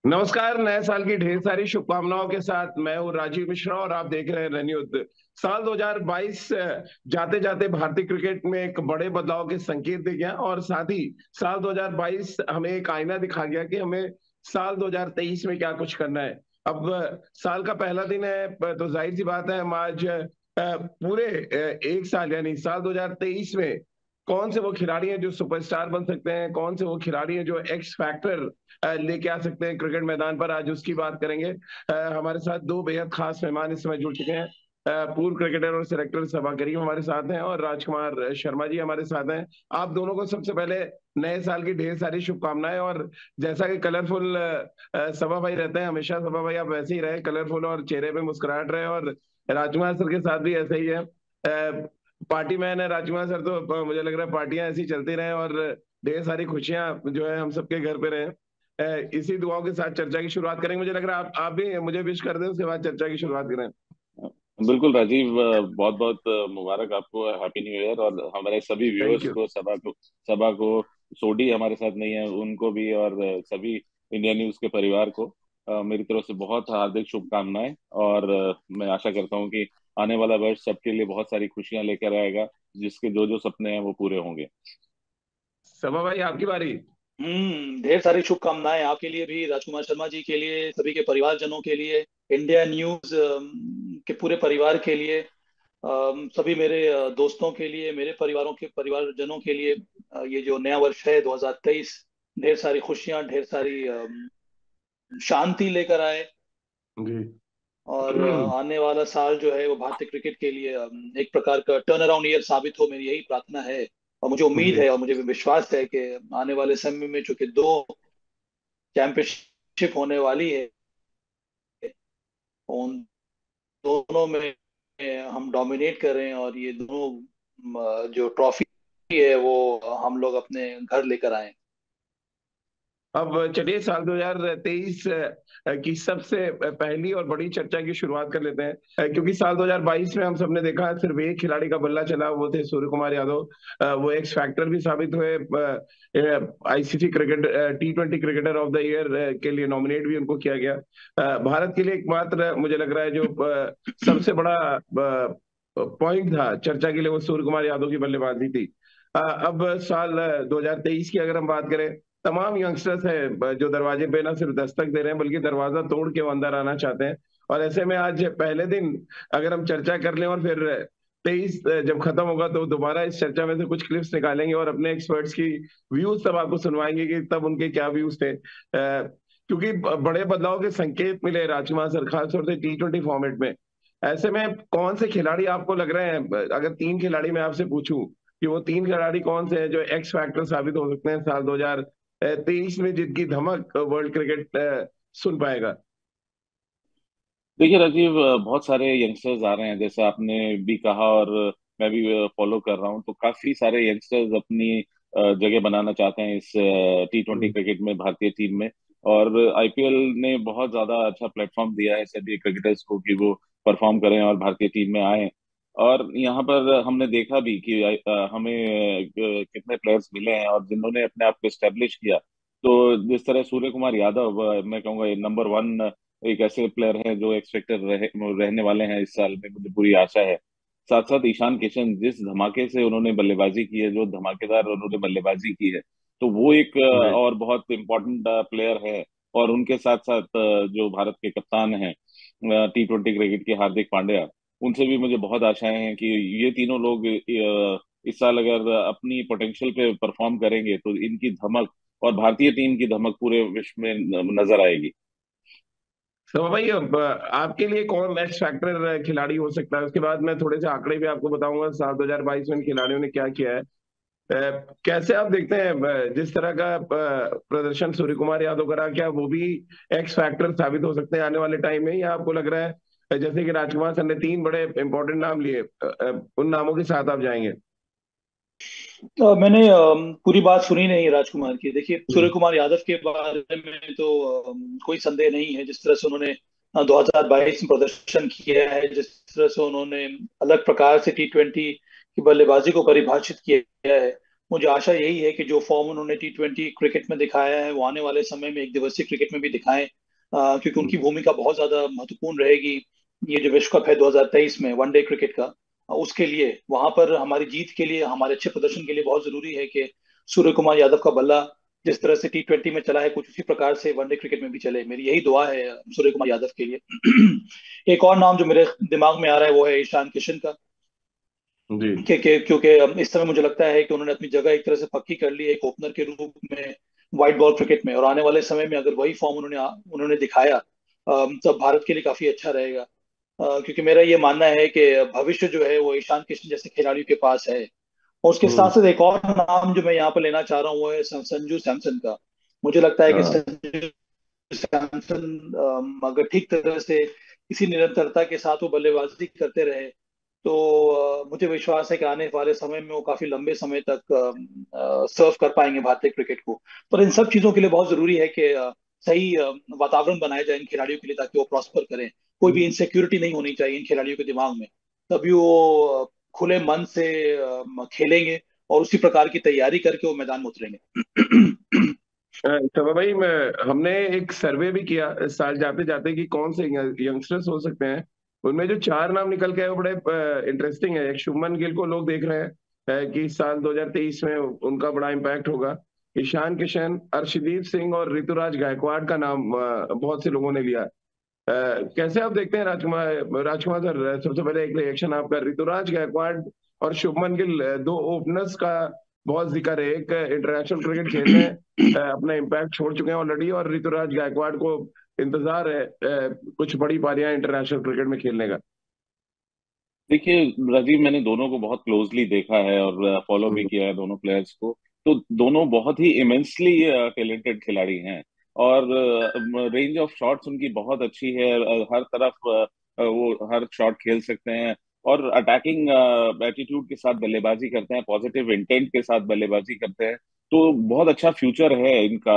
नमस्कार। नए साल की ढेर सारी शुभकामनाओं के साथ मैं हूँ राजीव मिश्रा और आप देख रहे हैं रणयुद्ध। साल 2022 जाते जाते भारतीय क्रिकेट में एक बड़े बदलाव के संकेत दे गया और साथ ही साल 2022 हमें एक आईना दिखा गया कि हमें साल 2023 में क्या कुछ करना है। अब साल का पहला दिन है, तो जाहिर सी बात है हम आज पूरे एक साल यानी साल 2023 में कौन से वो खिलाड़ी हैं जो सुपरस्टार बन सकते हैं, कौन से वो खिलाड़ी हैं जो एक्स फैक्टर लेके आ सकते हैं क्रिकेट मैदान पर, आज उसकी बात करेंगे। हमारे साथ दो बेहद खास मेहमान इस समय जुड़ चुके हैं। पूर्व क्रिकेटर और सिलेक्टर सबा करीम हमारे साथ हैं और राजकुमार शर्मा जी हमारे साथ हैं। आप दोनों को सबसे पहले नए साल की ढेर सारी शुभकामनाएं। और जैसा कि कलरफुल सबा भाई रहते हैं हमेशा, सबा भाई आप वैसे ही रहे कलरफुल और चेहरे पे मुस्कुराहट रहे। और राजकुमार सर के साथ भी ऐसा ही है। पार्टी मैन है राजकुमार सर, तो मुझे लग रहा है पार्टियां ऐसी चलती रहे और ढेर सारी खुशियां जो है हम सबके घर पे रहे। इसी दुआओं के साथ चर्चा की शुरुआत करेंगे। मुझे लग रहा है आप भी मुझे विश कर दें, उसके बाद चर्चा की शुरुआत करें। बिल्कुल राजीव, बहुत बहुत मुबारक आपको, हैप्पी न्यू ईयर। और हमारे सभी थैंक व्यूअर्स यू। को, सभा को सोडी हमारे साथ नहीं है उनको भी, और सभी इंडिया न्यूज के परिवार को मेरी तरफ से बहुत हार्दिक शुभकामनाएं। और मैं आशा करता हूं कि आने वाला वर्ष सबके लिए बहुत सारी खुशियां लेकर आएगा, जिसके जो जो सपने हैं वो पूरे होंगे। सबा भाई आपकी बारी। ढेर सारी शुभकामनाएं आपके लिए भी, राजकुमार शर्मा जी के लिए, सभी के परिवारजनों के लिए, इंडिया न्यूज के पूरे परिवार के लिए, सभी मेरे दोस्तों के लिए, मेरे परिवारों के परिवारजनों के लिए। ये जो नया वर्ष है 2023, ढेर सारी खुशियां, ढेर सारी शांति लेकर आए। जी। और आने वाला साल जो है वो भारतीय क्रिकेट के लिए एक प्रकार का टर्न अराउंड ईयर साबित हो, मेरी यही प्रार्थना है। और मुझे उम्मीद जी। है और मुझे भी विश्वास है कि आने वाले समय में चूंकि दो चैंपियनशिप होने वाली है, उन दोनों में हम डोमिनेट करें और ये दोनों जो ट्रॉफी है वो हम लोग अपने घर लेकर आए। अब चलिए साल 2023 की सबसे पहली और बड़ी चर्चा की शुरुआत कर लेते हैं। क्योंकि साल 2022 में हम सबने देखा सिर्फ एक खिलाड़ी का बल्ला चला, वो थे सूर्य कुमार यादव। वो एक्स फैक्टर भी साबित हुए। ICC cricket T20 cricketer of the year के लिए नॉमिनेट भी उनको किया गया। भारत के लिए एकमात्र मुझे लग रहा है जो सबसे बड़ा पॉइंट था चर्चा के लिए, वो सूर्य कुमार यादव की बल्लेबाजी थी। अब साल 2023 की अगर हम बात करें, तमाम यंगस्टर्स हैं जो दरवाजे पे ना सिर्फ दस्तक दे रहे हैं बल्कि दरवाजा तोड़ के वो अंदर आना चाहते हैं। और ऐसे में आज पहले दिन अगर हम चर्चा कर लें और फिर 23 जब खत्म होगा तो दोबारा इस चर्चा में से कुछ क्लिप्स निकालेंगे और अपने एक्सपर्ट्स की व्यूज तब आपको सुनवाएंगे कि तब उनके क्या व्यूज थे। क्योंकि बड़े बदलाव के संकेत मिले राजकुमार सर, खासतौर से T20 फॉर्मेट में। ऐसे में कौन से खिलाड़ी आपको लग रहे हैं, अगर तीन खिलाड़ी मैं आपसे पूछूं कि वो तीन खिलाड़ी कौन से हैं जो एक्स फैक्टर साबित हो सकते हैं साल 2023 में, जिनकी धमक वर्ल्ड क्रिकेट सुन पाएगा। देखिए राजीव, बहुत सारे यंगस्टर्स आ रहे हैं जैसे आपने भी कहा, और मैं भी फॉलो कर रहा हूँ। तो काफी सारे यंगस्टर्स अपनी जगह बनाना चाहते हैं इस T20 हम्म। क्रिकेट में, भारतीय टीम में। और आईपीएल ने बहुत ज्यादा अच्छा प्लेटफॉर्म दिया है सभी क्रिकेटर्स को कि वो परफॉर्म करें और भारतीय टीम में आए। और यहाँ पर हमने देखा भी कि हमें कितने प्लेयर्स मिले हैं और जिन्होंने अपने आप को एस्टेब्लिश किया। तो जिस तरह सूर्य कुमार यादव, मैं कहूँगा नंबर वन एक ऐसे प्लेयर हैं जो एक्सपेक्टेड रहने वाले हैं इस साल में, मुझे पूरी आशा है। साथ साथ ईशान किशन, जिस धमाके से उन्होंने बल्लेबाजी की है, जो धमाकेदार उन्होंने बल्लेबाजी की है, तो वो एक जी। और बहुत इम्पोर्टेंट प्लेयर है। और उनके साथ साथ जो भारत के कप्तान हैं T20 क्रिकेट के, हार्दिक पांड्या, उनसे भी मुझे बहुत आशाएं हैं कि ये तीनों लोग इस साल अगर अपनी पोटेंशियल पे परफॉर्म करेंगे तो इनकी धमक और भारतीय टीम की धमक पूरे विश्व में नजर आएगी। तो भाई अब आपके लिए कौन एक्स फैक्टर खिलाड़ी हो सकता है, उसके बाद मैं थोड़े से आंकड़े भी आपको बताऊंगा साल 2022 में इन खिलाड़ियों ने क्या किया है। कैसे आप देखते हैं जिस तरह का प्रदर्शन सूर्य कुमार यादव करा, क्या वो भी एक्स फैक्टर साबित हो सकते हैं आने वाले टाइम में, या आपको लग रहा है जैसे कि राजकुमार सर ने तीन बड़े इंपॉर्टेंट नाम लिए, उन नामों के साथ आप जाएंगे? मैंने पूरी बात सुनी नहीं राजकुमार की। देखिए, सूर्य हम्म। कुमार यादव के बारे में तो कोई संदेह नहीं है। जिस तरह से उन्होंने 2022 में प्रदर्शन किया है, जिस तरह से उन्होंने अलग प्रकार से T20 की बल्लेबाजी को परिभाषित किया है, मुझे आशा यही है कि जो फॉर्म उन्होंने T20 क्रिकेट में दिखाया है वो आने वाले समय में एक दिवसीय क्रिकेट में भी दिखाएं, क्योंकि उनकी भूमिका बहुत ज्यादा महत्वपूर्ण रहेगी। ये जो विश्व कप है 2023 में वनडे क्रिकेट का, उसके लिए वहां पर हमारी जीत के लिए, हमारे अच्छे प्रदर्शन के लिए बहुत जरूरी है कि सूर्य कुमार यादव का बल्ला जिस तरह से T20 में चला है कुछ उसी प्रकार से वनडे क्रिकेट में भी चले। मेरी यही दुआ है सूर्य कुमार यादव के लिए। एक और नाम जो मेरे दिमाग में आ रहा है वो है ईशान किशन का। जी। क्योंकि इस समय मुझे लगता है कि उन्होंने अपनी जगह एक तरह से पक्की कर ली है एक ओपनर के रूप में व्हाइट बॉल क्रिकेट में, और आने वाले समय में अगर वही फॉर्म उन्होंने उन्होंने दिखाया तब भारत के लिए काफी अच्छा रहेगा। क्योंकि मेरा ये मानना है कि भविष्य जो है वो ईशान किशन जैसे खिलाड़ियों के पास है। और उसके साथ हम्म। साथ एक और नाम जो मैं यहाँ पर लेना चाह रहा हूँ वो है संजू सैमसन का। मुझे लगता है कि हाँ। संजू सैमसन अगर ठीक तरह से इसी निरंतरता के साथ वो बल्लेबाजी करते रहे तो मुझे विश्वास है कि आने वाले समय में वो काफी लंबे समय तक सर्व कर पाएंगे भारतीय क्रिकेट को। पर इन सब चीजों के लिए बहुत जरूरी है कि सही वातावरण बनाया जाए इन खिलाड़ियों के लिए ताकि वो प्रॉस्पर करें। कोई भी इनसिक्योरिटी नहीं होनी चाहिए इन खिलाड़ियों के दिमाग में, तभी वो खुले मन से खेलेंगे और उसी प्रकार की तैयारी करके वो मैदान में उतरेंगे। तो भाई हमने एक सर्वे भी किया इस साल जाते जाते कि कौन से यंगस्टर्स हो सकते हैं। उनमें जो चार नाम निकल के आए वो बड़े इंटरेस्टिंग है। एक शुभमन गिल को लोग देख रहे हैं कि इस साल 2023 में उनका बड़ा इम्पैक्ट होगा। ईशान किशन, अर्शदीप सिंह और ऋतुराज गायकवाड़ का नाम बहुत से लोगों ने लिया। कैसे आप देखते हैं राजकुमार राजकुमार सर, सबसे पहले एक रिएक्शन आपका। ऋतुराज गायकवाड़ और शुभमन गिल, दो ओपनर्स का बहुत जिक्र है। एक इंटरनेशनल क्रिकेट खेलने अपना इम्पैक्ट छोड़ चुके हैं ऑलरेडी, और ऋतुराज गायकवाड़ को इंतजार है कुछ बड़ी पारियां इंटरनेशनल क्रिकेट में खेलने का। देखिए राजीव, मैंने दोनों को बहुत क्लोजली देखा है और फॉलो भी हम्म। किया है दोनों प्लेयर्स को। तो दोनों बहुत ही इमेंसली टैलेंटेड खिलाड़ी हैं और रेंज ऑफ शॉट्स उनकी बहुत अच्छी है। हर तरफ वो हर शॉट खेल सकते हैं और अटैकिंग एटीट्यूड के साथ बल्लेबाजी करते हैं, पॉजिटिव इंटेंट के साथ बल्लेबाजी करते हैं। तो बहुत अच्छा फ्यूचर है इनका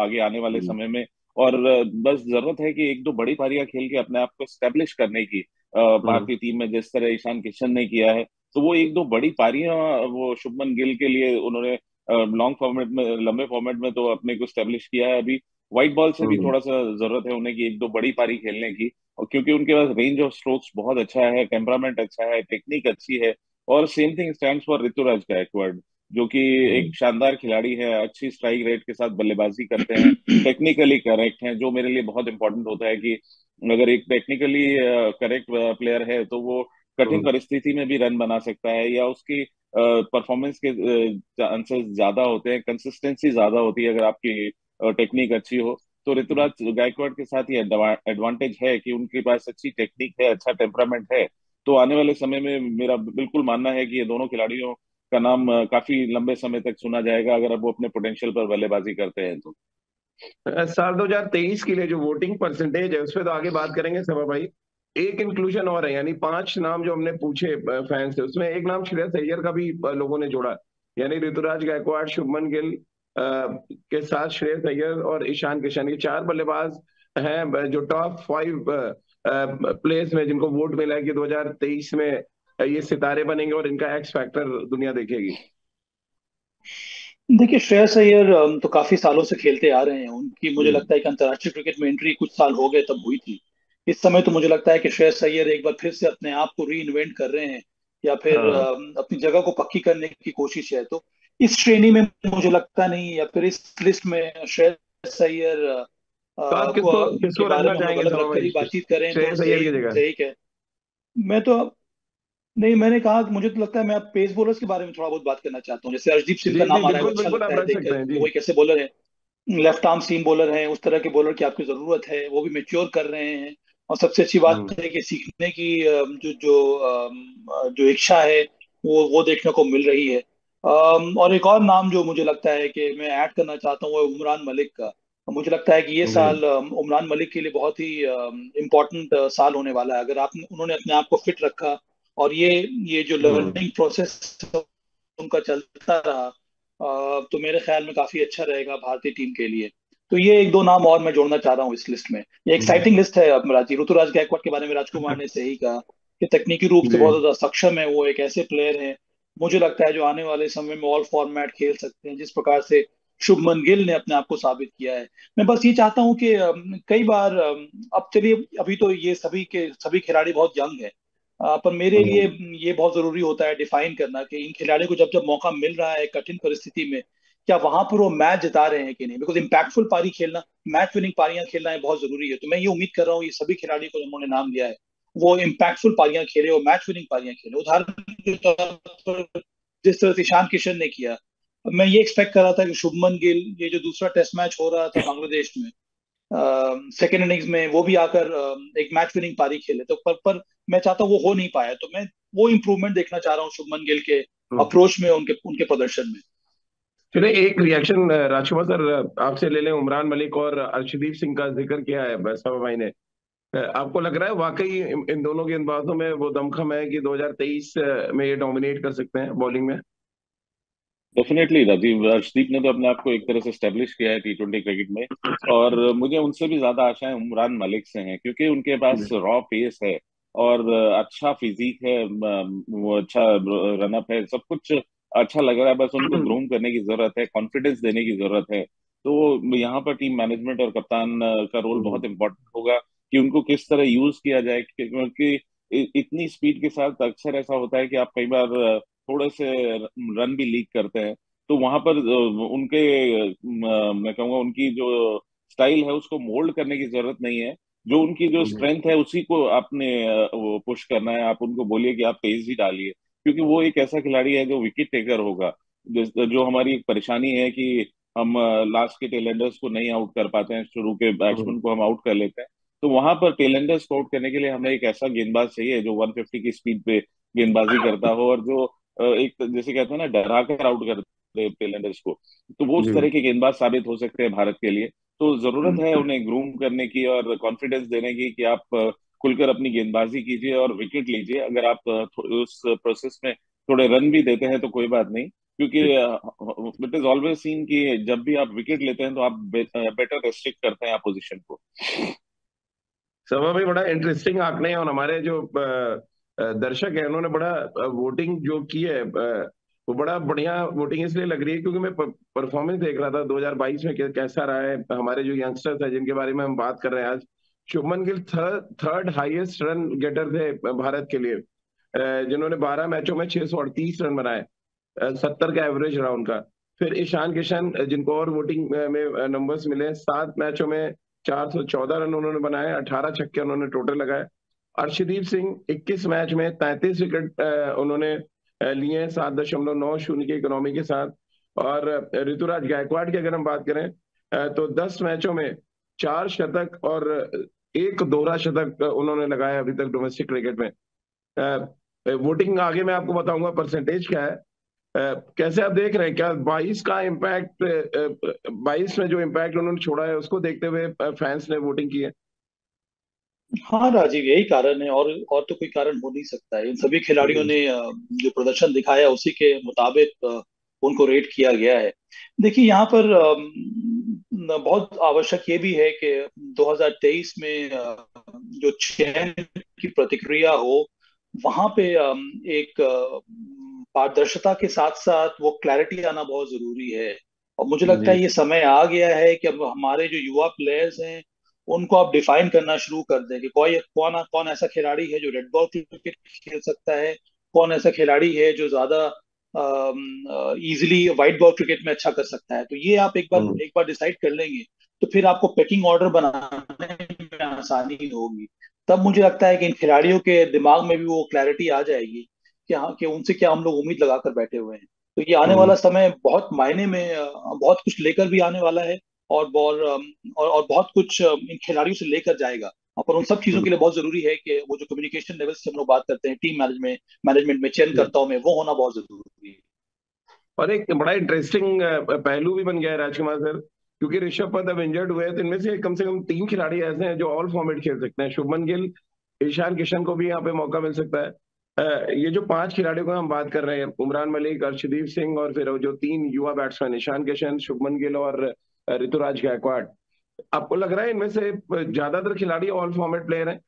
आगे आने वाले हम्म। समय में। और बस जरूरत है कि एक दो बड़ी पारियां खेल के अपने आप को स्टेब्लिश करने की, हम्म। भारतीय टीम में जिस तरह ईशान किशन ने किया है। तो वो एक दो बड़ी पारियां वो शुभमन गिल के लिए उन्होंने लॉन्ग फॉर्मेट में, लंबे फॉर्मेट में तो अपने को स्टेब्लिश किया है। अभी व्हाइट बॉल से भी हम्म। थोड़ा सा जरूरत है उन्हें कि एक दो बड़ी पारी खेलने की। और क्योंकि उनके पास रेंज ऑफ स्ट्रोक्स बहुत अच्छा है, टेम्परामेंट अच्छा है, टेक्निक अच्छी है। और same thing stands for Ruturaj Gaikwad, जो कि एक हम्म। शानदार खिलाड़ी है, अच्छी स्ट्राइक रेट के साथ बल्लेबाजी करते हैं, टेक्निकली करेक्ट हैं, जो मेरे लिए बहुत इंपॉर्टेंट होता है कि अगर एक टेक्निकली करेक्ट प्लेयर है तो वो कठिन हम्म। परिस्थिति में भी रन बना सकता है, या उसकी परफॉर्मेंस के चांसेस ज्यादा होते हैं, कंसिस्टेंसी ज्यादा होती है अगर आपकी टेक्निक अच्छी हो। तो ऋतुराज गायकवाड़ के साथ ये एडवांटेज है कि उनके पास अच्छी टेक्निक है, अच्छा टेम्परामेंट है। तो आने वाले समय में मेरा बिल्कुल मानना है कि ये दोनों खिलाड़ियों का नाम काफी लंबे समय तक सुना जाएगा अगर अब वो अपने पोटेंशियल पर बल्लेबाजी करते हैं तो। साल 2023 के लिए जो वोटिंग परसेंटेज है उस पर तो आगे बात करेंगे सभा भाई। एक इंक्लूजन और है, यानी पांच नाम जो हमने पूछे फैंस से, उसमें एक नाम श्रेयस अय्यर का भी लोगों ने जोड़ा। यानी ऋतुराज गायकवाड़, शुभमन गिल के साथ श्रेयस अय्यर और ईशान किशन, ये चार बल्लेबाज हैं जो टॉप 5 प्लेयर्स में जिनको वोट मिला है कि 2023 में ये सितारे बनेंगे और इनका एक्स फैक्टर दुनिया देखेगी। देखिए श्रेयस अय्यर तो काफी सालों से खेलते आ रहे हैं। उनकी मुझे हम्म। लगता है कि अंतर्राष्ट्रीय क्रिकेट में एंट्री कुछ साल हो गए तब हुई थी। इस समय तो मुझे लगता है कि श्रेयस अय्यर एक बार फिर से अपने आप को री इन्वेंट कर रहे हैं या फिर हाँ। अपनी जगह को पक्की करने की कोशिश है। तो इस श्रेणी में मुझे लगता नहीं, या फिर इस लिस्ट में श्रेयस अय्यर तो आप किसको के किसको बारे रखना में हम लोग चाहेंगे अलग सभा रखकर भाई, ही बातचीत करें तो श्रेयस अय्यर सही की जगह? सही है। मैं तो नहीं, मैंने कहा मुझे तो लगता है मैं अब पेस बॉलर्स के बारे में थोड़ा बहुत बात करना चाहता हूँ। जैसे अर्शदीप सिंह जी का नहीं, नाम आ रहा है, वो बिल्कुल अच्छा बिल्कुल, लगता आप है रख देखकर सकते हैं कि जी। वो एक ऐसे बॉलर है, लेफ्ट आर्म सीम बॉलर हैं, उस तरह के बॉलर की आपकी जरूरत है, वो भी मेच्योर कर रहे हैं। और सबसे अच्छी बात हम्म। है कि सीखने की जो जो जो इच्छा है वो देखने को मिल रही है। और एक और नाम जो मुझे लगता है कि मैं ऐड करना चाहता हूँ वो है उमरान मलिक का। मुझे लगता है कि ये जी। साल उमरान मलिक के लिए बहुत ही इम्पोर्टेंट साल होने वाला है। अगर आप उन्होंने अपने आप को फिट रखा और ये जो हम्म। लर्निंग प्रोसेस उनका चलता रहा तो मेरे ख्याल में काफी अच्छा रहेगा भारतीय टीम के लिए। तो ये एक दो नाम और मैं जोड़ना चाह रहा हूँ इस लिस्ट में। ये हम्म। एक्साइटिंग लिस्ट है अब राजी। ऋतुराज गायकवाड़ के बारे में राजकुमार ने सही कहा कि तकनीकी रूप से बहुत जी। ज्यादा सक्षम है, वो एक ऐसे प्लेयर हैं मुझे लगता है जो आने वाले समय में ऑल फॉर्मेट खेल सकते हैं, जिस प्रकार से शुभमन गिल ने अपने आप को साबित किया है। मैं बस ये चाहता हूं कि कई बार अब चलिए, अभी तो ये सभी खिलाड़ी बहुत यंग है, पर मेरे लिए हम्म। ये बहुत जरूरी होता है डिफाइन करना कि इन खिलाड़ियों को जब जब मौका मिल रहा है कठिन परिस्थिति में, क्या वहां पर वो मैच जिता रहे हैं कि नहीं। बिकॉज इम्पैक्टफुल पारी खेलना, मैच विनिंग पारियां खेलना है बहुत जरूरी है। तो मैं ये उम्मीद कर रहा हूँ ये सभी खिलाड़ी को जिन्होंने नाम लिया है वो इम्पैक्टफुल पारियां खेले और मैच विनिंग पारियां खेले। उदाहरण के तौर पर जिस तरह से ईशान किशन ने किया, मैं ये एक्सपेक्ट कर रहा था कि शुभमन गिल, ये जो दूसरा टेस्ट मैच हो रहा था बांग्लादेश में, सेकेंड इनिंग्स में वो भी आकर एक मैच विनिंग पारी खेले, तो पर मैं चाहता हूँ वो हो नहीं पाया। तो मैं वो इम्प्रूवमेंट देखना चाह रहा हूँ शुभमन गिल के हम्म। अप्रोच में, उनके उनके प्रदर्शन में। चलिए एक रिएक्शन राजकुमार सर आपसे ले लें। उमरान मलिक और अर्शदीप सिंह का जिक्र किया है सभा भाई ने। आपको लग रहा है वाकई इन दोनों गेंदबाजों में वो दमखम है कि 2023 में ये डोमिनेट कर सकते हैं बॉलिंग में? डेफिनेटली राजीव, अर्शदीप ने तो अपने आप को एक तरह से स्टेब्लिश किया है T20 क्रिकेट में। और मुझे उनसे भी ज्यादा आशाएं उमरान मलिक से हैं, क्योंकि उनके पास रॉ पेस है और अच्छा फिजिक है, वो अच्छा रनअप है, सब कुछ अच्छा लग रहा है। बस उनको ग्रूम करने की जरूरत है, कॉन्फिडेंस देने की जरूरत है। तो यहाँ पर टीम मैनेजमेंट और कप्तान का रोल बहुत इंपॉर्टेंट होगा कि उनको किस तरह यूज किया जाए, क्योंकि इतनी स्पीड के साथ अक्सर ऐसा होता है कि आप कई बार थोड़े से रन भी लीक करते हैं। तो वहां पर उनके मैं कहूँगा उनकी जो स्टाइल है उसको मोल्ड करने की जरूरत नहीं है। जो उनकी जो स्ट्रेंथ है उसी को आपने वो पुश करना है। आप उनको बोलिए कि आप तेज ही डालिए, क्योंकि वो एक ऐसा खिलाड़ी है जो विकेट टेकर होगा। जो हमारी एक परेशानी है कि हम लास्ट के टेलेंडर्स को नहीं आउट कर पाते हैं, शुरू के बैट्समैन को हम आउट कर लेते हैं। तो वहां पर टेलेंडर्स को आउट करने के लिए हमें एक ऐसा गेंदबाज चाहिए जो 150 की स्पीड पे गेंदबाजी करता हो, और जो एक जैसे कहते हैं ना डरा कर आउट कर दे टेलेंडर्स को। तो वो उस तरह के गेंदबाज साबित हो सकते हैं भारत के लिए। तो जरूरत है उन्हें ग्रूम करने की और कॉन्फिडेंस देने की कि आप खुलकर अपनी गेंदबाजी कीजिए और विकेट लीजिए। अगर आप उस प्रोसेस में थोड़े रन भी देते हैं तो कोई बात नहीं, क्योंकि इट इज ऑलवेज सीन कि जब भी आप विकेट लेते हैं तो आप बेटर रेस्ट्रिक्ट करते हैं अपोजिशन को। सभा भाई बड़ा इंटरेस्टिंग आंकड़े हैं। और हमारे जो दर्शक हैं उन्होंने बड़ा वोटिंग जो की है, वो बड़ा बढ़िया वोटिंग इसलिए लग रही है क्योंकि मैं परफॉर्मेंस देख रहा था 2022 में कैसा रहा है हमारे जो यंगस्टर्स हैं जिनके बारे में हम बात कर रहे हैं आज। Shubman Gill third highest run getter थे भारत के लिए, जिन्होंने 12 मैचों में 638 रन बनाए, 70 का एवरेज रहा उनका। फिर ईशान किशन जिनको और वोटिंग में नंबर्स मिले, 7 मैचों में 414 रन उन्होंने बनाए, 18 छक्के उन्होंने टोटल लगाए। अर्शदीप सिंह 21 मैच में 33 विकेट उन्होंने लिए हैं, 7.90 की इकोनॉमी के साथ। और ऋतुराज गायकवाड़ की अगर हम बात करें तो 10 मैचों में 4 शतक और एक दोहरा शतक उन्होंने लगाया अभी तक डोमेस्टिक क्रिकेट में। वोटिंग आगे मैं आपको बताऊंगा परसेंटेज क्या है। कैसे आप देख रहे हैं, क्या 22 का इम्पैक्ट, 22 में जो इम्पैक्ट उन्होंने छोड़ा है उसको देखते हुए फैंस ने वोटिंग की है? हाँ राजीव, यही कारण है, और तो कोई कारण हो नहीं सकता है। इन सभी खिलाड़ियों ने जो प्रदर्शन दिखाया उसी के मुताबिक उनको रेट किया गया है। देखिए यहाँ पर बहुत आवश्यक ये भी है कि 2023 में जो चयन की प्रतिक्रिया हो, वहां पे एक पारदर्शिता के साथ साथ वो क्लैरिटी आना बहुत जरूरी है। और मुझे लगता जी। है ये समय आ गया है कि अब हमारे जो युवा प्लेयर्स हैं उनको आप डिफाइन करना शुरू कर दें कि कोई कौन कौन ऐसा खिलाड़ी है जो रेड बॉल क्रिकेट खेल सकता है, कौन ऐसा खिलाड़ी है जो ज्यादा इजीली वाइट बॉल क्रिकेट में अच्छा कर सकता है। तो ये आप एक बार डिसाइड कर लेंगे तो फिर आपको पेकिंग ऑर्डर बनाने में आसानी होगी। तब मुझे लगता है कि इन खिलाड़ियों के दिमाग में भी वो क्लैरिटी आ जाएगी कि हाँ, कि उनसे क्या हम लोग उम्मीद लगाकर बैठे हुए हैं। तो ये आने वाला समय बहुत मायने में बहुत कुछ लेकर भी आने वाला है, और बहुत कुछ इन खिलाड़ियों से लेकर जाएगा। पर उन सब चीजों के लिए बहुत जरूरी है कि वो जो कम्युनिकेशन लेवल से हम लोग बात करते हैं, टीम मैनेजमेंट में चयनकर्ताओं में, वो होना बहुत जरूरी है। और एक बड़ा इंटरेस्टिंग पहलू भी बन गया है राजकुमार सर, क्योंकि ऋषभ पंत अब इंजर्ड हुए हैं, तो इनमें से कम 3 खिलाड़ी ऐसे हैं जो ऑल फॉर्मेट खेल सकते हैं। शुभमन गिल, ईशान किशन को भी यहाँ पे मौका मिल सकता है। ये जो 5 खिलाड़ियों का हम बात कर रहे हैं, उमरान मलिक, अर्शदीप सिंह और फिर वो जो 3 युवा बैट्समैन ईशान किशन, शुभमन गिल और ऋतुराज गायकवाड़, आपको लग रहा है इनमें से ज्यादातर खिलाड़ी ऑल फॉर्मेट प्लेयर हैं?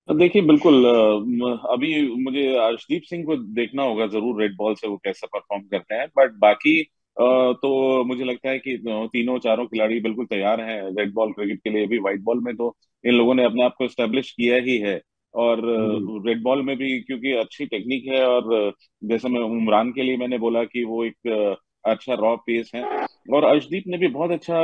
तो देखिए बिल्कुल अभी मुझे अर्शदीप सिंह को देखना होगा जरूर रेड बॉल से वो कैसा परफॉर्म करते हैं, बट बाकी तो मुझे लगता है कि तीनों चारों खिलाड़ी बिल्कुल तैयार हैं रेड बॉल क्रिकेट के लिए भी। व्हाइट बॉल में तो इन लोगों ने अपने आप को एस्टेब्लिश किया ही है, और जी। रेड बॉल में भी क्योंकि अच्छी टेक्निक है, और जैसे मैं उमरान के लिए मैंने बोला कि वो एक अच्छा रॉ पेस है। और अर्शदीप ने भी बहुत अच्छा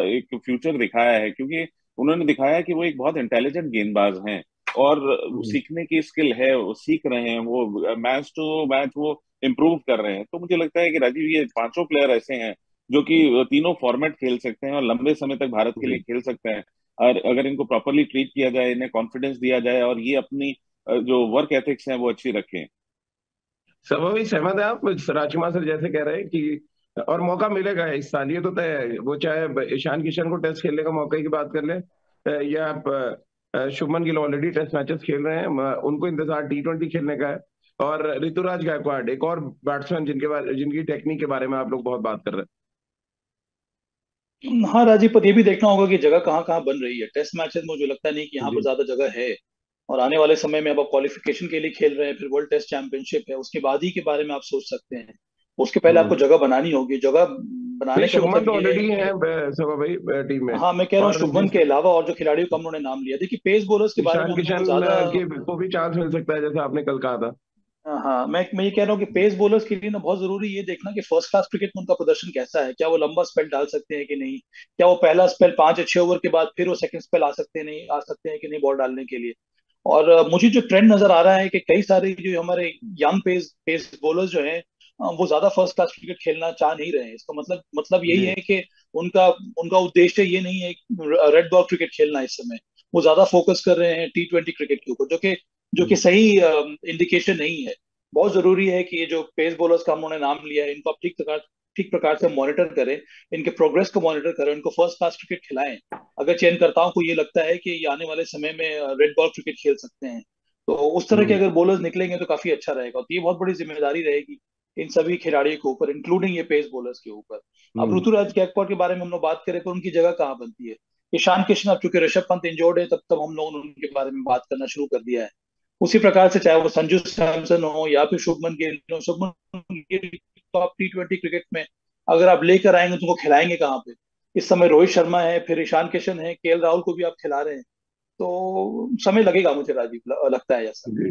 एक फ्यूचर दिखाया है, क्योंकि उन्होंने दिखाया कि वो एक बहुत इंटेलिजेंट गेंदबाज हैं, और सीखने की स्किल है, वो सीख रहे हैं, वो मैच टू मैच वो इम्प्रूव कर रहे हैं। तो मुझे लगता है कि राजीव ये पांचों प्लेयर ऐसे हैं जो कि तीनों फॉर्मेट खेल सकते हैं और लंबे समय तक भारत के लिए जी। खेल सकते हैं। और अगर इनको प्रॉपरली ट्रीट किया जाए, इन्हें कॉन्फिडेंस दिया जाए, और ये अपनी जो वर्क एथिक्स हैं वो अच्छी रखें। सब अभी सहमत है आप राजकुमार सर जैसे कह रहे हैं कि और मौका मिलेगा इस साल, ये तो तय है। वो चाहे ईशान किशन को टेस्ट खेलने का मौके की बात कर ले, या आप Shubman Gill already test matches खेल रहे हैं, उनको इंतजार T20 खेलने का है। और ऋतुराज गायकवाड़ एक और बैट्समैन जिनकी टेक्निक के बारे में आप लोग बहुत बात कर रहे हाँ राजीव, पर ये भी देखना होगा कि जगह कहाँ कहाँ बन रही है। टेस्ट मैचेस मुझे लगता नहीं कि हैं। यहाँ पर जी। ज्यादा जगह है। और आने वाले समय में अब आप क्वालिफिकेशन के लिए खेल रहे हैं, फिर वर्ल्ड टेस्ट चैंपियनशिप है, उसके बाद ही के बारे में आप सोच सकते हैं। उसके पहले आपको हम्म। जगह बनानी होगी। जगह नहीं, बनाने का शुभमन मतलब तो ये है ऑलरेडी है कि सभा भाई टीम में। हाँ, मैं कह रहा हूँ और शुभमन जिस के अलावा और जो खिलाड़ियों का हम लोगों ने नाम लिया, देखिए पेस बॉलर्स के बारे में ईशान हम लोगों को किशन ज्यादा। के को भी चांस मिल सकता है जैसा आपने कल कहा था। हाँ, मैं ये कह रहा हूँ कि पेस बॉलर्स के लिए ना बहुत जरूरी ये देखना कि फर्स्ट क्लास क्रिकेट में उनका प्रदर्शन कैसा है। क्या वो लंबा स्पेल डाल सकते हैं कि नहीं? क्या वो पहला स्पेल 5 या 6 ओवर के बाद फिर वो सेकंड स्पेल आ सकते हैं कि नहीं बॉल डालने के लिए? और मुझे जो ट्रेंड नजर आ रहा है कि कई सारे जो हमारे यंग पेस पेस बॉलर्स जो हैं, वो ज्यादा फर्स्ट क्लास क्रिकेट खेलना चाह नहीं रहे हैं। इसका मतलब यही जी। है कि उनका उनका उद्देश्य ये नहीं है रेड बॉल क्रिकेट खेलना इस समय। वो ज्यादा फोकस कर रहे हैं T20 क्रिकेट के ऊपर, जो कि हम्म। सही इंडिकेशन नहीं है। बहुत जरूरी है कि ये जो पेस बॉलर्स का हमने नाम लिया है, इनको आप ठीक प्रकार से मॉनिटर करें, इनके प्रोग्रेस को मॉनिटर करें, इनको फर्स्ट क्लास क्रिकेट खिलाएं। अगर चयनकर्ताओं को ये लगता है कि ये आने वाले समय में रेड बॉल क्रिकेट खेल सकते हैं, तो उस तरह के हम्म। अगर बॉलर्स निकलेंगे तो काफी अच्छा रहेगा। तो ये बहुत बड़ी जिम्मेदारी रहेगी इन सभी खिलाड़ियों के ऊपर, इंक्लूडिंग ये पेस बॉलर्स के ऊपर। अब हम्म। ऋतुराज गायकवाड़ के बारे में हम लोग बात करें तो उनकी जगह कहाँ बनती है? ईशान किशन, अब चूंकि ऋषभ पंत इंजोर्ड है, तब तब हम लोगों ने उनके बारे में बात करना शुरू कर दिया है। उसी प्रकार से चाहे वो संजू सैमसन हो या फिर शुभमन गिल हो, शुभमन गिल तो आप T20 क्रिकेट में अगर आप लेकर आएंगे तो उनको खिलाएंगे कहाँ पे? इस समय रोहित शर्मा है, फिर ईशान किशन है, KL राहुल को भी आप खिला रहे हैं। तो समय लगेगा मुझे राजीव, लगता है ऐसा। जी।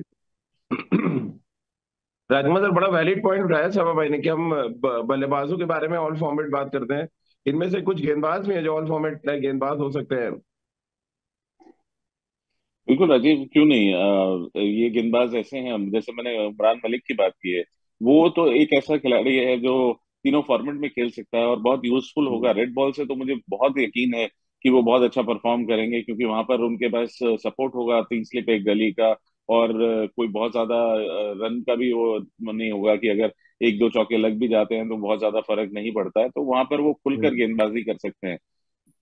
राजकुमार सर बड़ा वैलिड पॉइंट उठाया सभा भाई ने कि हम बल्लेबाजों के बारे में ऑल फॉर्मेट बात करते हैं। इनमें से कुछ गेंदबाज भी हैं जो ऑल फॉर्मेट गेंदबाज हो सकते हैं। बिल्कुल राजीव, क्यों नहीं। ये गेंदबाज ऐसे हैं, जैसे मैंने उमरान मलिक की बात की है, वो तो एक ऐसा खिलाड़ी है जो तीनों फॉर्मेट में खेल सकता है और बहुत यूजफुल होगा। हम्म। रेड बॉल से तो मुझे बहुत यकीन है कि वो बहुत अच्छा परफॉर्म करेंगे, क्योंकि वहां पर उनके पास सपोर्ट होगा 3 स्लिप 1 गली का, और कोई बहुत ज्यादा रन का भी वो नहीं होगा कि अगर 1 2 चौके लग भी जाते हैं तो बहुत ज्यादा फर्क नहीं पड़ता है, तो वहां पर वो खुलकर हम्म। गेंदबाजी कर सकते हैं।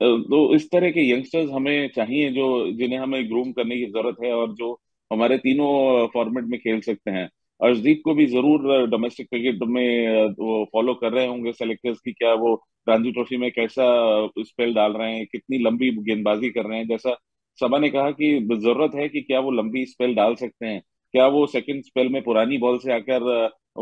तो इस तरह के यंगस्टर्स हमें चाहिए, जो जिन्हें हमें ग्रूम करने की जरूरत है, और जो हमारे तीनों फॉर्मेट में खेल सकते हैं। अर्शदीप को भी जरूर डोमेस्टिक क्रिकेट में वो फॉलो कर रहे होंगे सेलेक्टर्स की, क्या वो रणजी ट्रॉफी में कैसा स्पेल डाल रहे हैं, कितनी लंबी गेंदबाजी कर रहे हैं। जैसा सबा ने कहा कि जरूरत है कि क्या वो लंबी स्पेल डाल सकते हैं, क्या वो सेकंड स्पेल में पुरानी बॉल से आकर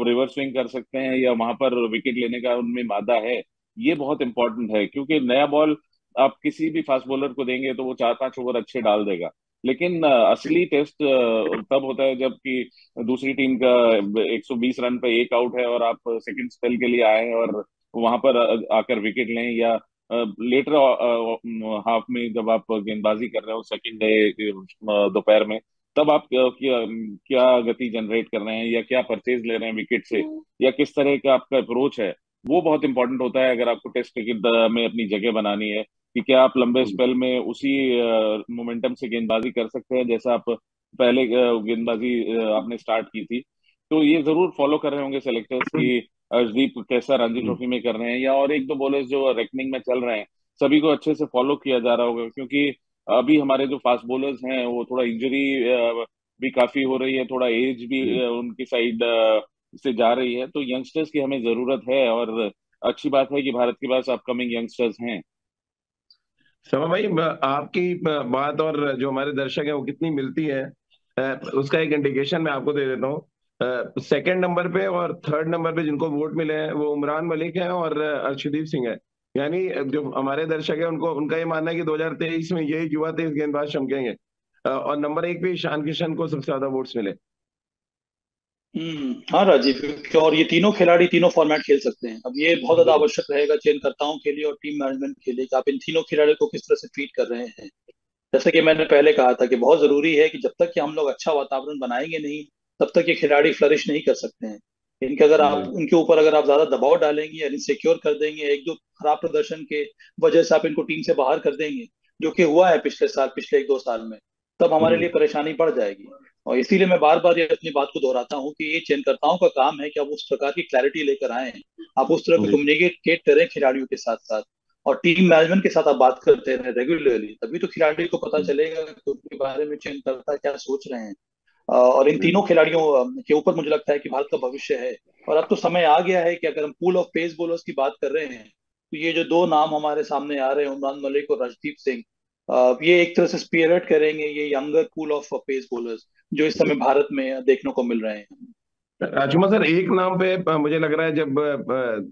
रिवर्स स्विंग कर सकते हैं, या वहां पर विकेट लेने का उनमें मादा है। ये बहुत इंपॉर्टेंट है, क्योंकि नया बॉल आप किसी भी फास्ट बॉलर को देंगे तो वो 4 5 ओवर अच्छे डाल देगा, लेकिन असली टेस्ट तब होता है जबकि दूसरी टीम का 120 रन पे एक आउट है, और आप सेकंड स्पेल के लिए आए और वहां पर आकर विकेट लें, या लेटर हाफ में जब आप गेंदबाजी कर रहे हो सेकंड डे दोपहर में, तब आप क्या क्या गति जनरेट कर रहे हैं, या क्या परचेज ले रहे हैं विकेट से, या किस तरह का आपका अप्रोच है। वो बहुत इंपॉर्टेंट होता है अगर आपको टेस्ट क्रिकेट में अपनी जगह बनानी है, कि क्या आप लंबे हम्म। स्पेल में उसी मोमेंटम से गेंदबाजी कर सकते हैं जैसा आप पहले गेंदबाजी आपने स्टार्ट की थी। तो ये जरूर फॉलो कर रहे होंगे सेलेक्टर्स कि अर्शदीप कैसा रणजी हम्म। ट्रॉफी में कर रहे हैं, या और 1 2 बॉलर्स जो रैंकिंग में चल रहे हैं, सभी को अच्छे से फॉलो किया जा रहा होगा, क्योंकि अभी हमारे जो फास्ट बॉलर्स हैं वो थोड़ा इंजरी भी काफी हो रही है, थोड़ा एज भी जी। उनकी साइड से जा रही है, तो यंगस्टर्स की हमें जरूरत है, और अच्छी बात है कि भारत के पास अपकमिंग यंगस्टर्स हैं। समा भाई, आपकी बात और जो हमारे दर्शक हैं वो कितनी मिलती है। उसका एक इंडिकेशन मैं आपको दे देता हूँ। सेकंड नंबर पे और थर्ड नंबर पे जिनको वोट मिले हैं वो उमरान मलिक हैं और अर्शदीप सिंह है। यानी जो हमारे दर्शक है उनको, उनका ये मानना है कि 2023 में यही युवा तेज गेंदबाज चमकेंगे। और नंबर एक पे ईशान किशन को सबसे ज्यादा वोट्स मिले। हाँ राजीव, और ये तीनों खिलाड़ी तीनों फॉर्मेट खेल सकते हैं। अब ये बहुत ज्यादा जी आवश्यक रहेगा चयनकर्ताओं के लिए और टीम मैनेजमेंट के लिए कि आप इन तीनों खिलाड़ियों को किस तरह से ट्रीट कर रहे हैं। जैसे कि मैंने पहले कहा था कि बहुत जरूरी है कि जब तक कि हम लोग अच्छा वातावरण बनाएंगे नहीं, तब तक ये खिलाड़ी फ्लरिश नहीं कर सकते हैं। इनके अगर आप जी उनके ऊपर अगर आप ज्यादा दबाव डालेंगे या इनसिक्योर कर देंगे, एक दो खराब प्रदर्शन के वजह से आप इनको टीम से बाहर कर देंगे, जो कि हुआ है पिछले साल, पिछले एक दो साल में, तब हमारे जी लिए परेशानी बढ़ जाएगी। और इसीलिए मैं बार बार ये अपनी बात को दोहराता हूँ कि ये चयनकर्ताओं का काम है कि आप उस प्रकार की क्लैरिटी लेकर आए, आप उस तरह का जी कम्युनिकेट करें खिलाड़ियों के साथ साथ, और टीम मैनेजमेंट के साथ आप बात करते रहे रेगुलरली, तभी तो खिलाड़ी को पता चलेगा कि उनके बारे में चयनकर्ता क्या सोच रहे हैं। और इन तीनों जी खिलाड़ियों के ऊपर मुझे लगता है कि भारत का भविष्य है। और अब तो समय आ गया है कि अगर हम पूल ऑफ पेस बॉलर्स की बात कर रहे हैं, तो ये जो दो नाम हमारे सामने आ रहे हैं, उमरान मलिक और अर्शदीप सिंह, ये एक तरह से स्पीयरहेड करेंगे ये younger pool of pace bowlers जो इस समय भारत में देखने को मिल रहे हैं। राजकुमार सर, एक नाम पे मुझे लग रहा है जब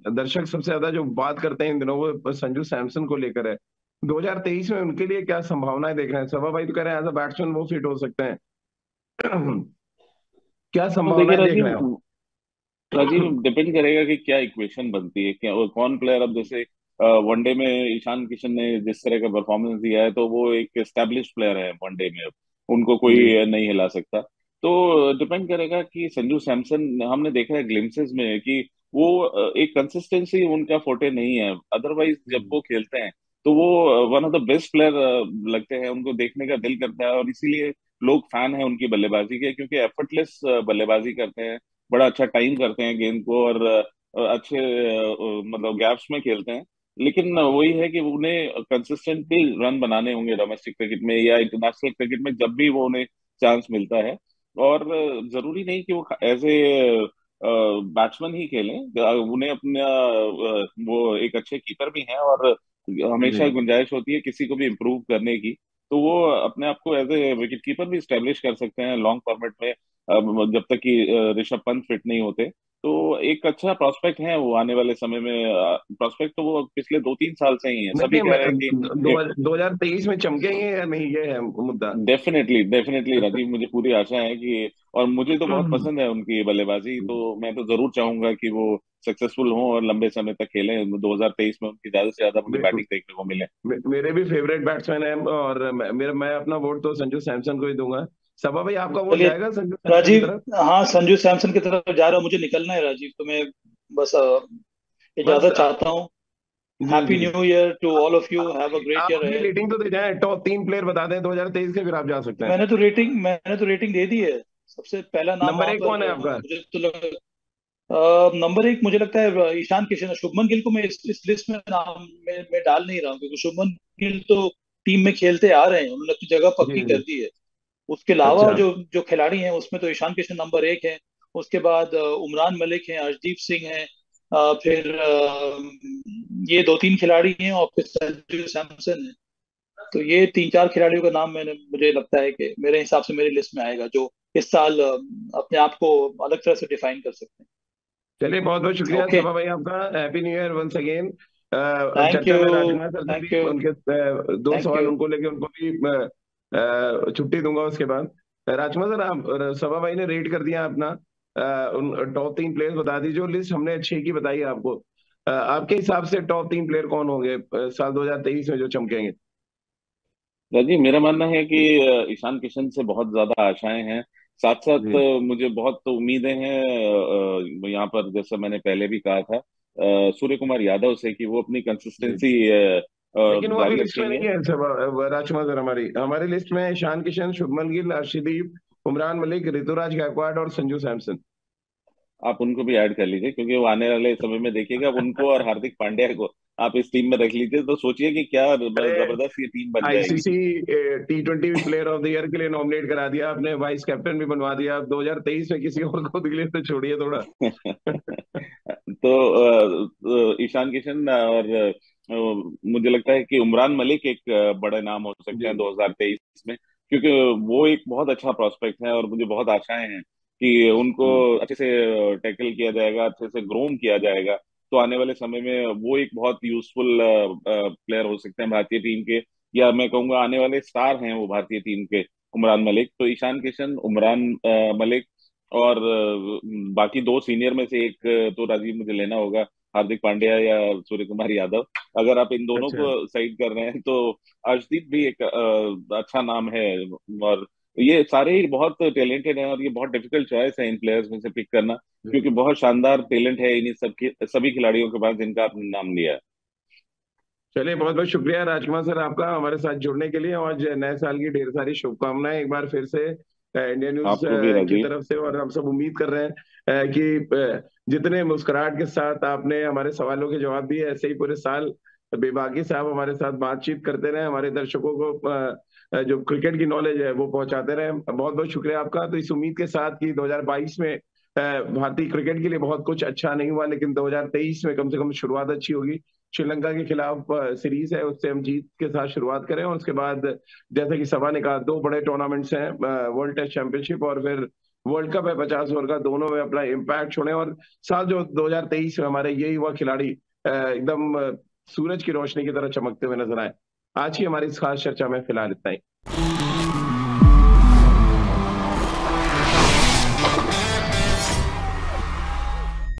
दर्शक सबसे ज्यादा जो बात करते हैं इन दिनों वो संजू सैमसन को लेकर है। 2023 में उनके लिए क्या संभावनाएं देख रहे हैं? सभा भाई तो कह रहे हैं एज अ बैट्समैन वो फिट हो सकते हैं। क्या तो देखिए संभावनाएं देख रहे राजीव, राजीव डिपेंड करेगा कि क्या इक्वेशन बनती है, क्या और कौन प्लेयर। अब जैसे वनडे में ईशान किशन ने जिस तरह का परफॉर्मेंस दिया है, तो वो एक एस्टेब्लिश प्लेयर है वनडे में, अब उनको आप? जी कोई नहीं हिला सकता। तो डिपेंड करेगा कि संजू सैमसन, हमने देखा है ग्लिम्सेस में कि वो एक कंसिस्टेंसी उनका फोटे नहीं है। अदरवाइज जब वो खेलते हैं तो वो one of the best player लगते हैं, उनको देखने का दिल करता है। और इसीलिए लोग फैन हैं उनकी बल्लेबाजी के, क्योंकि एफर्टलेस बल्लेबाजी करते हैं, बड़ा अच्छा टाइम करते हैं गेंद को, और अच्छे मतलब गैप्स में खेलते हैं। लेकिन वही है कि उन्हें कंसिस्टेंटली रन बनाने होंगे डोमेस्टिक क्रिकेट में या इंटरनेशनल क्रिकेट में, जब भी वो उन्हें चांस मिलता है। और जरूरी नहीं कि वो एज ए बैट्समैन ही खेलें, उन्हें अपना वो एक अच्छे कीपर भी हैं, और हमेशा जी गुंजाइश होती है किसी को भी इम्प्रूव करने की। तो वो अपने आप को एज ए विकेट कीपर भी स्टेब्लिश कर सकते हैं लॉन्ग फॉर्मेट में, जब तक कि ऋषभ पंत फिट नहीं होते। तो एक अच्छा प्रोस्पेक्ट है वो आने वाले समय में। प्रोस्पेक्ट तो वो पिछले 2-3 साल से ही है, सभी नहीं, कह रहे हैं कि 2023 में चमकेंगे या नहीं, ये है मुद्दा। डेफिनेटली डेफिनेटली राजीव, मुझे पूरी आशा है कि, और मुझे तो बहुत पसंद है उनकी बल्लेबाजी, तो मैं तो जरूर चाहूंगा कि वो सक्सेसफुल हों और लंबे समय तक खेलें, 2023 में उनकी ज्यादा से ज्यादा मुझे बैटिंग देखने को मिले। मेरे भी फेवरेट बैट्समैन है और मैं अपना वोट तो संजू सैमसन को ही दूंगा। सभा भाई, आपका वोट चलिए जाएगा संजू सैमसन की राजीव, तरफ? हाँ संजू सैमसन की तरफ जा रहा हूँ, मुझे निकलना है राजीव, तो मैं बस बस इजाजत चाहता हूँ। जी हैप्पी जी। New year to all of you, have a great आप ईयर अपनी अहेड। रेटिंग तो दे जाएं, टॉप 3 प्लेयर बता दें 2023 के, फिर आप जा सकते हैं। मैंने तो रेटिंग दे दी है। सबसे पहला नाम नंबर वहां एक पर कौन है आपका? मुझे तो नंबर एक मुझे लगता है ईशान किशन। शुभमन गिल को मैं इस लिस्ट में नाम में डाल नहीं रहा हूँ, क्योंकि शुभमन गिल तो टीम में खेलते आ रहे हैं, उन्होंने अपनी जगह जी पक्की कर जी। दी है। उसके अलावा अच्छा। जो जो खिलाड़ी हैं उसमें तो ईशान किशन नंबर एक है। उसके बाद उमरान मलिक हैं, अर्शदीप सिंह हैं, फिर ये दो तीन खिलाड़ी हैं, और फिर संजू सैमसन है। तो ये तीन चार खिलाड़ियों का नाम मैंने मुझे लगता है कि मेरे हिसाब से मेरी लिस्ट में आएगा, जो इस साल अपने आप को अलग तरह से डिफाइन कर सकते चलिए, बहुत बहुत हैं। शुक्रिया ओके, सभा भाई आपका। Happy new year once again. अब थैंक चर्चा यू, में राजकुमार सर से थैंक भी यू, उनके दो थैंक सवाल यू। उनको लेके उनको भी छुट्टी दूंगा उसके बाद। राजकुमार सर, आप सभा भाई ने रेट कर दिया अपना, उन टॉप 3 प्लेयर्स बता दीजिए। जो लिस्ट हमने 6 की बताई है आपको, आपके हिसाब से टॉप 3 प्लेयर कौन होंगे साल 2023 में जो चमकेंगे? राजीव, मेरा मानना है कि ईशान किशन से बहुत ज्यादा आशाएं हैं। साथ साथ जी मुझे बहुत तो उम्मीदें हैं यहाँ पर, जैसा मैंने पहले भी कहा था, सूर्य कुमार यादव से, कि वो अपनी जी। कंसिस्टेंसी लेकिन वो अभी जारी लिस्ट में रखेंगे। नहीं है राजकुमार सर। हमारी लिस्ट में ईशान किशन, शुभमन गिल, अर्शदीप, उमरान मलिक, ऋतुराज गायकवाड़ और संजू सैमसन। आप उनको भी ऐड कर लीजिए, क्योंकि वो आने वाले समय में देखिएगा, अब उनको और हार्दिक पांड्या को आप इस टीम में रख लीजिए, तो सोचिए कि क्या अरे, जबरदस्त ये टीम बन जाएगी। ICC T20 player of the year के लिए नॉमिनेट करा दिया आपने, वाइस कैप्टन भी बनवा दिया। अब 2023 में किसी और को दिल्ली से छोड़िए थोड़ा। तो ईशान किशन और मुझे लगता है कि उमरान मलिक एक बड़े नाम हो सकते जी हैं 2023 में। क्योंकि वो एक बहुत अच्छा प्रोस्पेक्ट है और मुझे बहुत आशाएं हैं कि उनको हम्म। अच्छे से टैकल किया जाएगा, अच्छे से ग्रूम किया जाएगा, तो आने वाले समय में वो एक बहुत यूजफुल प्लेयर हो सकते हैं भारतीय टीम के, या मैं कहूंगा आने वाले स्टार हैं वो भारतीय टीम के। उमरान मलिक, तो ईशान किशन, उमरान मलिक, और बाकी दो सीनियर में से एक तो राजीव मुझे लेना होगा, हार्दिक पांड्या या सूर्य कुमार यादव। अगर आप इन दोनों अच्छा। को साइड कर रहे हैं तो अर्शदीप भी एक अच्छा नाम है। और ये सारे ही बहुत टैलेंटेड हैं, और ये बहुत डिफिकल्ट चॉइस है इन प्लेयर्स में से पिक करना, क्योंकि बहुत शानदार टैलेंट है इन्हीं सभी खिलाड़ियों के पास जिनका आपने नाम लिया है। चलिए, बहुत बहुत शुक्रिया राजकुमार सर आपका हमारे साथ जुड़ने के लिए, और नए साल की ढेर सारी शुभकामनाएं एक बार फिर से इंडिया न्यूज आपको भी की राजीव। तरफ से। और हम सब उम्मीद कर रहे हैं कि जितने मुस्कुराहट के साथ आपने हमारे सवालों के जवाब दिए, ऐसे ही पूरे साल बेबाकी से आप हमारे साथ बातचीत करते रहे, हमारे दर्शकों को जो क्रिकेट की नॉलेज है वो पहुंचाते रहे। बहुत बहुत शुक्रिया आपका। तो इस उम्मीद के साथ कि 2022 में भारतीय क्रिकेट के लिए बहुत कुछ अच्छा नहीं हुआ, लेकिन 2023 में कम से कम शुरुआत अच्छी होगी। श्रीलंका के खिलाफ सीरीज है, उससे हम जीत के साथ शुरुआत करें, और उसके बाद जैसे कि सभा ने कहा, दो बड़े टूर्नामेंट्स हैं, वर्ल्ड टेस्ट चैंपियनशिप और फिर वर्ल्ड कप है 50 ओवर का, दोनों में अपना इम्पैक्ट छोड़े। और साल जो 2023 में हमारे ये युवा खिलाड़ी एकदम सूरज की रोशनी की तरह चमकते हुए नजर आए। आज की हमारी इस खास चर्चा में फिलहाल इतना ही।